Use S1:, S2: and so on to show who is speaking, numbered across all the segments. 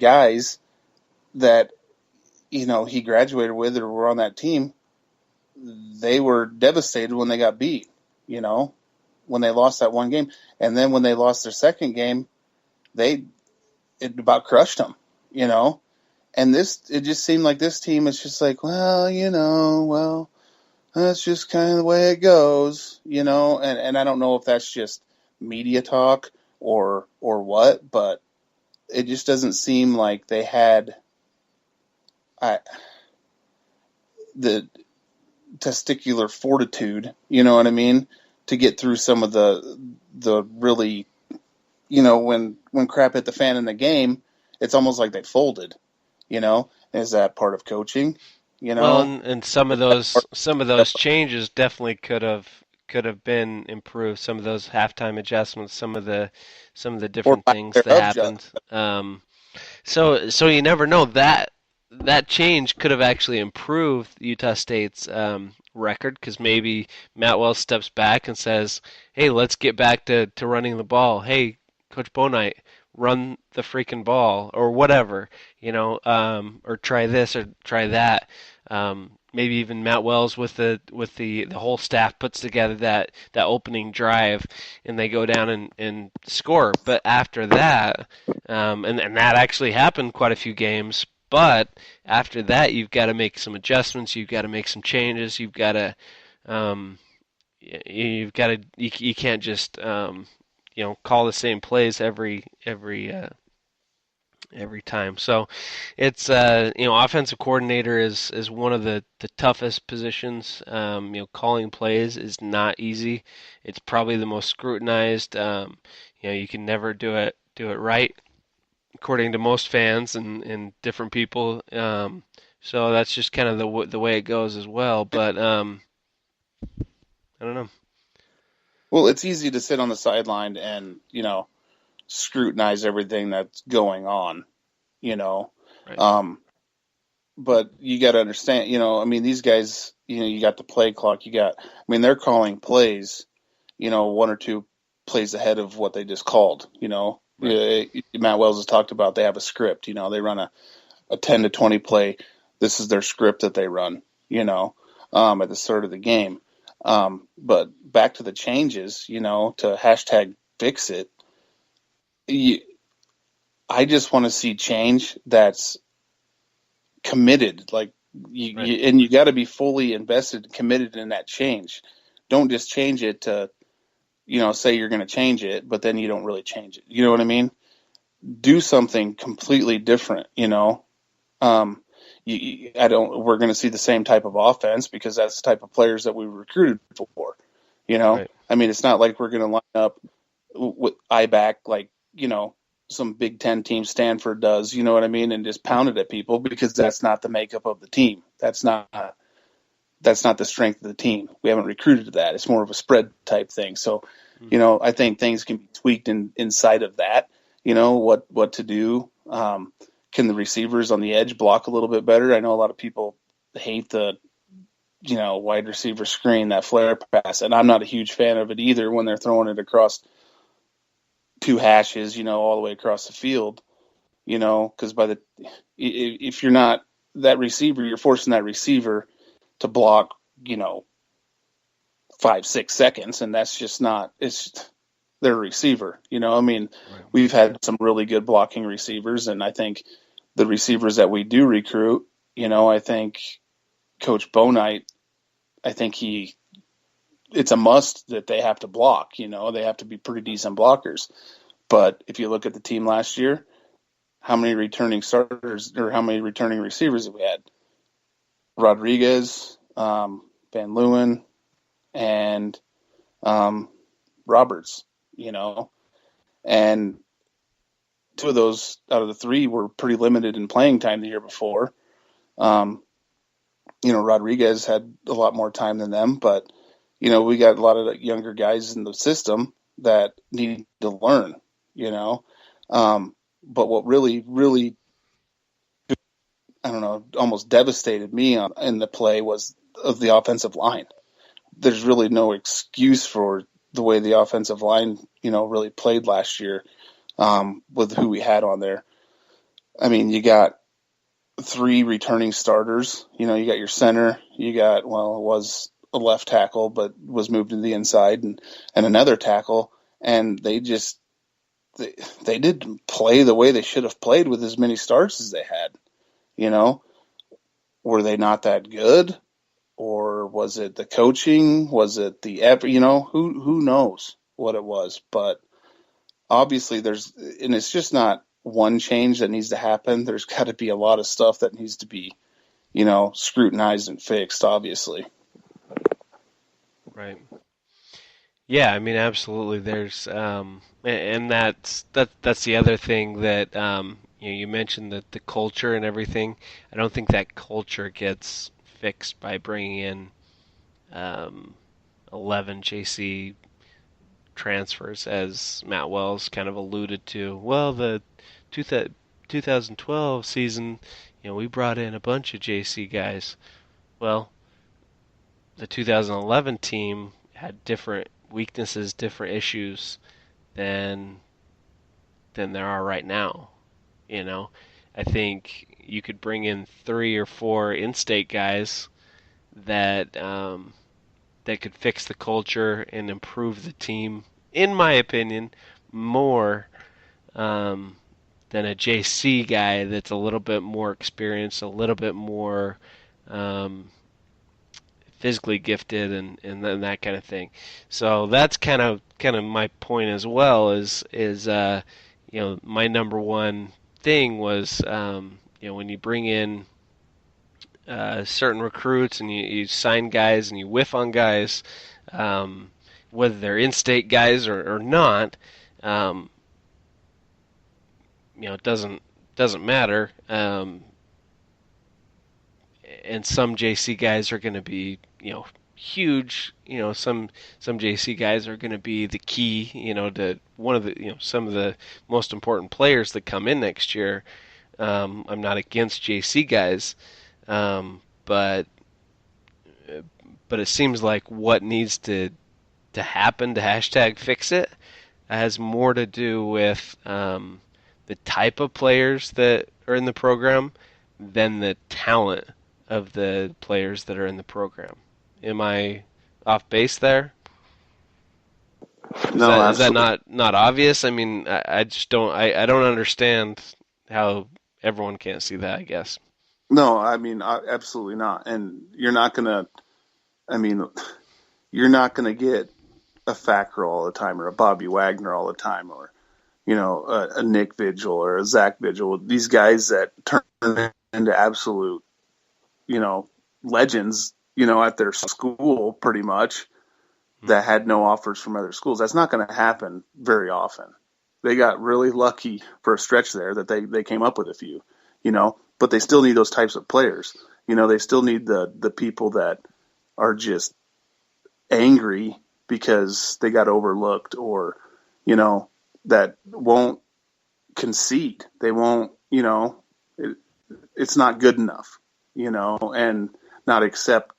S1: guys that, he graduated with or were on that team, they were devastated when they got beat, when they lost that one game. And then when they lost their second game, it about crushed them, And it just seemed like this team is just like, well, that's just kind of the way it goes, and I don't know if that's just media talk or what, but it just doesn't seem like they had the testicular fortitude, you know what I mean, to get through some of the really, when crap hit the fan in the game, it's almost like they folded, Is that part of coaching?
S2: Well, and some of those changes definitely could have been improved. Some of those halftime adjustments, some of the
S1: Or
S2: different
S1: lack
S2: things that
S1: thereof,
S2: happened. So you never know that change could have actually improved Utah State's record, because maybe Matt Wells steps back and says, "Hey, let's get back to running the ball. Hey, Coach Bonite, run the freaking ball," or whatever, or try this or try that. Maybe even Matt Wells with the whole staff puts together that opening drive, and they go down and score. But after that, and that actually happened quite a few games. But after that, you've got to make some adjustments. You've got to make some changes. Um, you can't just call the same plays every time. So it's offensive coordinator is one of the toughest positions. Calling plays is not easy. It's probably the most scrutinized. You can never do it right, according to most fans and different people. So that's just kind of the way it goes as well. But I don't know.
S1: Well, it's easy to sit on the sideline and, scrutinize everything that's going on, you know.
S2: Right.
S1: Um, but you got to understand, these guys, you got the play clock. They're calling plays, one or two plays ahead of what they just called,
S2: Right.
S1: Matt Wells has talked about they have a script, they run a 10 to 20 play. This is their script that they run, at the start of the game. But back to the changes, to hashtag fix it. I just want to see change that's committed. Like
S2: Right.
S1: and you got to be fully invested, and committed in that change. Don't just change it to, say you're going to change it, but then you don't really change it. You know what I mean? Do something completely different. We're going to see the same type of offense because that's the type of players that we recruited for.
S2: Right.
S1: It's not like we're going to line up with IBAC like, some Big Ten team Stanford does, you know what I mean, and just pound it at people, because that's not the makeup of the team. That's not the strength of the team. We haven't recruited to that. It's more of a spread type thing. So, I think things can be tweaked inside of that. What to do. Can the receivers on the edge block a little bit better? I know a lot of people hate the wide receiver screen, that flare pass, and I'm not a huge fan of it either when they're throwing it across two hashes, all the way across the field, because if you're not that receiver, you're forcing that receiver to block, 5-6 seconds, and that's just not. They're a receiver,
S2: Right.
S1: we've had some really good blocking receivers, and I think the receivers that we do recruit, I think Coach Bonite, it's a must that they have to block. They have to be pretty decent blockers. But if you look at the team last year, how many returning starters or how many returning receivers have we had? Rodriguez, Van Leeuwen, and Roberts, and two of those out of the three were pretty limited in playing time the year before. Rodriguez had a lot more time than them, but, we got a lot of younger guys in the system that need to learn, but what really, really, I don't know, almost devastated me in the play was of the offensive line. There's really no excuse for the way the offensive line, really played last year, with who we had on there. I mean, you got three returning starters. You know, you got your center. You got, well, it was a left tackle, but was moved to the inside, and another tackle. And they, they didn't play the way they should have played with as many starts as they had. You know, were they not that good? Or was it the coaching? Was it who knows what it was? But obviously and it's just not one change that needs to happen. There's got to be a lot of stuff that needs to be, scrutinized and fixed, obviously.
S2: Right. Yeah, I mean, absolutely. There's and that's the other thing that you mentioned that the culture and everything. I don't think that culture gets fixed by bringing in 11 JC transfers, as Matt Wells kind of alluded to. Well, the 2012 season, we brought in a bunch of JC guys. Well, the 2011 team had different weaknesses, different issues than there are right now. I think you could bring in 3 or 4 in-state guys that that could fix the culture and improve the team, in my opinion, more than a JC guy that's a little bit more experienced, a little bit more um, physically gifted, and then that kind of thing. So that's kind of my point as well. Is my number one thing was when you bring in certain recruits and you sign guys and you whiff on guys, whether they're in-state guys or not, um, it doesn't matter. And some JC guys are going to be huge. Some JC guys are going to be the key. To one of the some of the most important players that come in next year. I'm not against JC guys, but it seems like what needs to happen to hashtag fix it has more to do with the type of players that are in the program than the talent of the players that are in the program. Am I off base there? Is
S1: No,
S2: that
S1: absolutely.
S2: not obvious? I mean, I just don't I don't understand how everyone can't see that, I guess.
S1: No, I mean, absolutely not. And I mean, you're not going to get a Facker all the time or a Bobby Wagner all the time or, a Nick Vigil or a Zach Vigil. These guys that turn into absolute, you know, legends, at their school pretty much that had no offers from other schools. That's not going to happen very often. They got really lucky for a stretch there that they came up with a few, but they still need those types of players. They still need the people that are just angry because they got overlooked or, that won't concede. They won't, it's not good enough, and not accept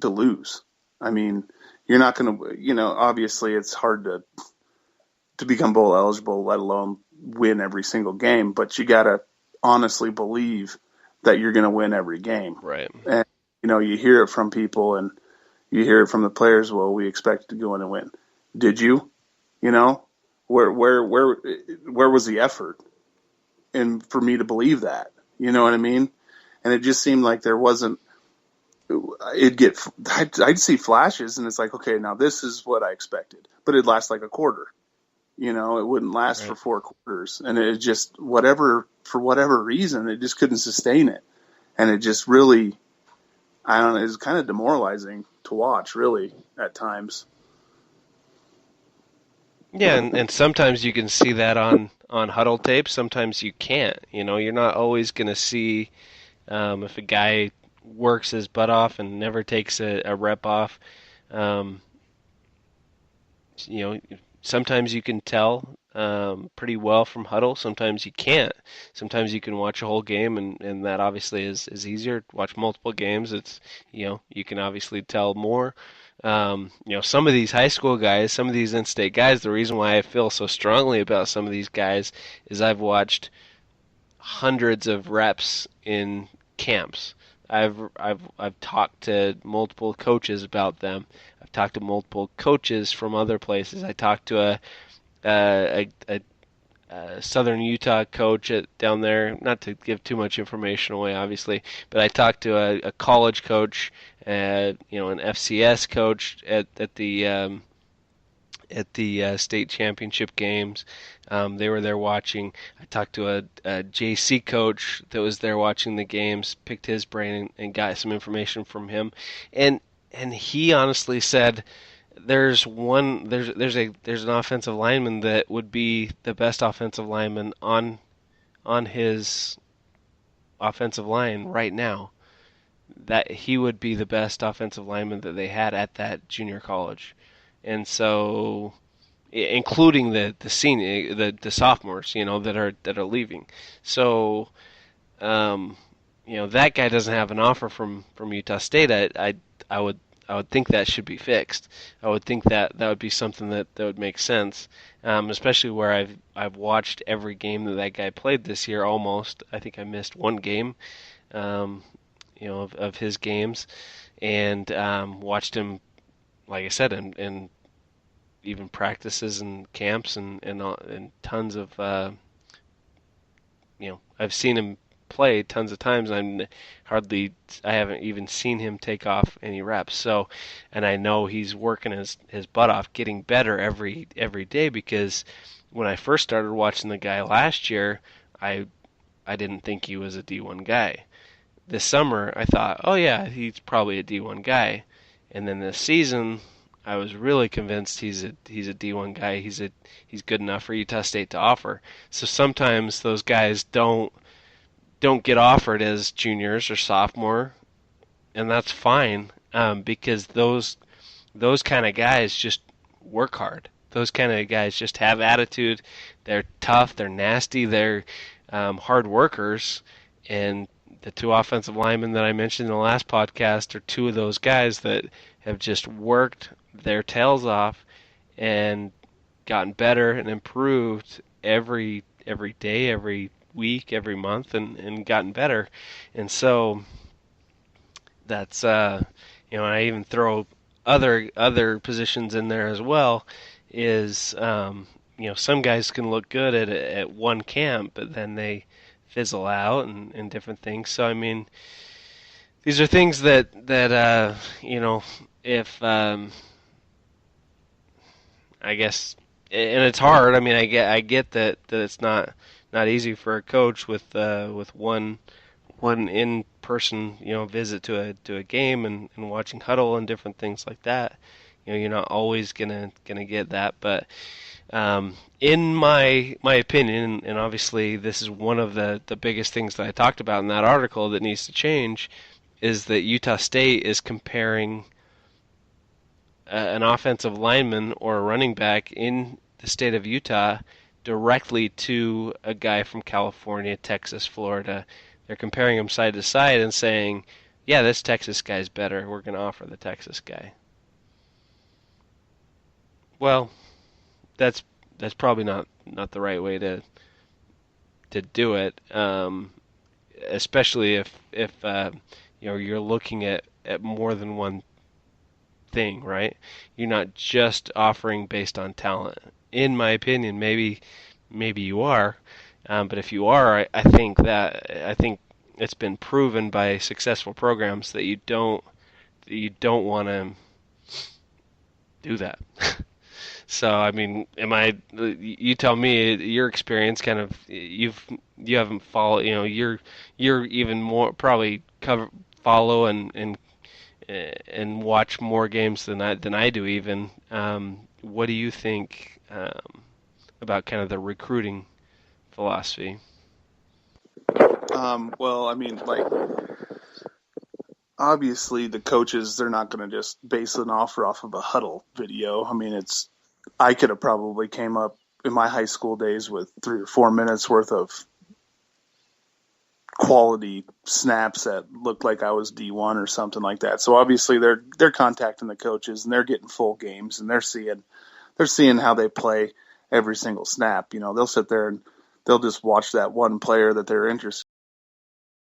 S1: to lose. I mean, you're not going to, obviously it's hard to become bowl eligible, let alone win every single game, but you got to honestly believe that you're going to win every game.
S2: Right.
S1: And, you hear it from people and you hear it from the players. Well, we expected to go in and win. Did you? Where was the effort? And for me to believe that, you know what I mean? And it just seemed like there wasn't, I'd see flashes and it's like, okay, now this is what I expected, but it'd last like a quarter. It wouldn't last for
S2: Right.
S1: 4 quarters, and it just for whatever reason, it just couldn't sustain it, and it just really, I don't know, it's kind of demoralizing to watch, really, at times.
S2: Yeah, and sometimes you can see that on huddle tape. Sometimes you can't. You're not always going to see if a guy works his butt off and never takes a rep off. Um, you know, Sometimes you can tell pretty well from huddle. Sometimes you can't. Sometimes you can watch a whole game, and that obviously is easier. Watch multiple games, it's you can obviously tell more. Some of these high school guys, some of these in-state guys. The reason why I feel so strongly about some of these guys is I've watched hundreds of reps in camps. I've talked to multiple coaches about them. I've talked to multiple coaches from other places. I talked to a Southern Utah coach down there. Not to give too much information away, obviously, but I talked to a college coach, an FCS coach at the state championship games. They were there watching. I talked to a JC coach that was there watching the games, picked his brain and got some information from him, and he honestly said there's an offensive lineman that would be the best offensive lineman on his offensive line right now. That he would be the best offensive lineman that they had at that junior college. And so, including the senior, the sophomores, that are leaving. So, that guy doesn't have an offer from Utah State. I would think that should be fixed. I would think that would be something that would make sense, especially where I've watched every game that guy played this year almost. I think I missed one game, of his games, and watched him, like I said, in even practices and camps and tons of I've seen him play tons of times. I haven't even seen him take off any reps. So, and I know he's working his butt off, getting better every day, because when I first started watching the guy last year, I didn't think he was a D1 guy. This summer, I thought, oh yeah, he's probably a D1 guy. And then this season, I was really convinced he's a D1 guy. He's good enough for Utah State to offer. So sometimes those guys don't get offered as juniors or sophomore, and that's fine, because those kind of guys just work hard. Those kind of guys just have attitude. They're tough. They're nasty. They're hard workers, and the two offensive linemen that I mentioned in the last podcast are two of those guys that have just worked their tails off and gotten better and improved every day, every week, every month, and gotten better. And so that's and I even throw other positions in there as well. Is some guys can look good at one camp, but then they fizzle out and different things. So I mean, these are things that if I guess, and it's hard. I mean, I get that it's not easy for a coach with one in person visit to a game and watching huddle and different things like that. You're not always gonna get that, but in my opinion, and obviously this is one of the biggest things that I talked about in that article that needs to change, is that Utah State is comparing an offensive lineman or a running back in the state of Utah directly to a guy from California, Texas, Florida. They're comparing them side to side and saying, yeah, this Texas guy's better. We're going to offer the Texas guy. Well, that's probably not the right way to do it, especially if you're looking at more than one thing, right? You're not just offering based on talent. In my opinion, maybe you are, but if you are, I think it's been proven by successful programs that you don't want to do that. So I mean, you tell me your experience. Kind of, you haven't followed. You're even more probably follow and watch more games than I do even. What do you think about kind of the recruiting philosophy?
S1: Well, I mean, like, obviously the coaches, they're not going to just base an offer off of a huddle video. I mean, I could have probably came up in my high school days with 3 or 4 minutes worth of quality snaps that looked like I was D1 or something like that. So obviously they're contacting the coaches and they're getting full games and they're seeing how they play every single snap. They'll sit there and they'll just watch that one player that they're interested